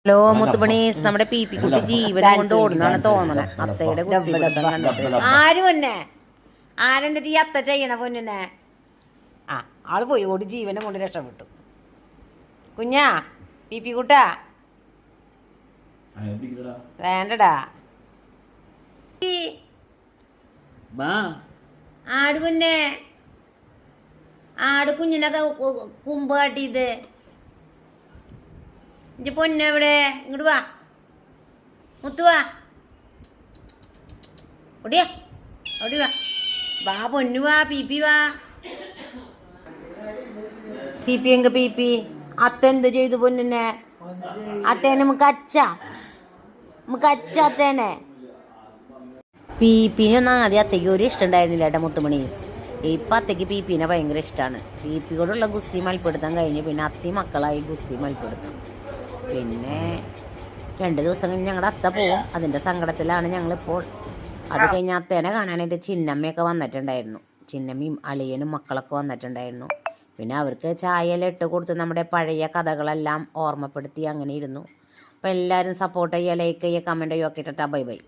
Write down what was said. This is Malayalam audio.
ഹലോ മുത്തുമണി, നമ്മുടെ പീപ്പിക്കുട്ടി ജീവനെ കൊണ്ട് ഓടുന്നാണ് തോന്നണേ. അത്തയുടെ ആര് പൊന്നെ ആരെന്നിട്ട് ഈ അത്ത ചെയ്യണ പൊന്നിനെ? ആ ആള് പോയി ഓടി ജീവനെ കൊണ്ട് രക്ഷപ്പെട്ടു. കുഞ്ഞാ പീപ്പിക്കുട്ടാ വേണ്ടടാ. ആട് പൊന്നെ, ആട് കുഞ്ഞിനൊക്കെ കുമ്പ് കാട്ടിയത് എന്റെ പൊന്നെവിടെ? ഇങ്ങോട്ട് വാ മുത്തു, വാ ഓടിയാ ഓടി വാ. വാ പൊന്നു വാ, പീപ്പി വാ. പീപ്പി എങ്ക പീപ്പി? അത്ത എന്ത് ചെയ്തു പൊന്നിനെ? അത്തേനെ നമുക്ക് അത്തേനെ. പീപ്പിനൊന്നും ആദ്യം അത്തയ്ക്ക് ഒരു ഇഷ്ടം ഉണ്ടായിരുന്നില്ല കേട്ടോ മുത്തുമണീസ്. ഇപ്പം അത്തയ്ക്ക് പീപ്പിനെ ഭയങ്കര ഇഷ്ടമാണ്. പീപ്പിയോടുള്ള ഗുസ്തി മൽപ്പെടുത്താൻ കഴിഞ്ഞ് പിന്നെ അത്തി മക്കളായി ഗുസ്തി മൽപ്പെടുത്താം. പിന്നെ 2 ദിവസം കഴിഞ്ഞ് ഞങ്ങളുടെ അത്ത പോവും. അതിൻ്റെ സങ്കടത്തിലാണ് ഞങ്ങളിപ്പോൾ. അത് കഴിഞ്ഞ് അത്തേനെ കാണാനായിട്ട് ചിന്നമ്മയൊക്കെ വന്നിട്ടുണ്ടായിരുന്നു. ചിന്നമ്മയും അളിയനും മക്കളൊക്കെ വന്നിട്ടുണ്ടായിരുന്നു. പിന്നെ അവർക്ക് ചായയെല്ലാം ഇട്ട് കൊടുത്ത് നമ്മുടെ പഴയ കഥകളെല്ലാം ഓർമ്മപ്പെടുത്തി അങ്ങനെ ഇരുന്നു. അപ്പോൾ എല്ലാവരും സപ്പോർട്ട് ചെയ്യുക, ലൈക്ക് ചെയ്യുക, കമൻറ്റ് ചെയ്യുക. ഒക്കെ ഇട്ടിട്ടാ ബൈ ബൈ.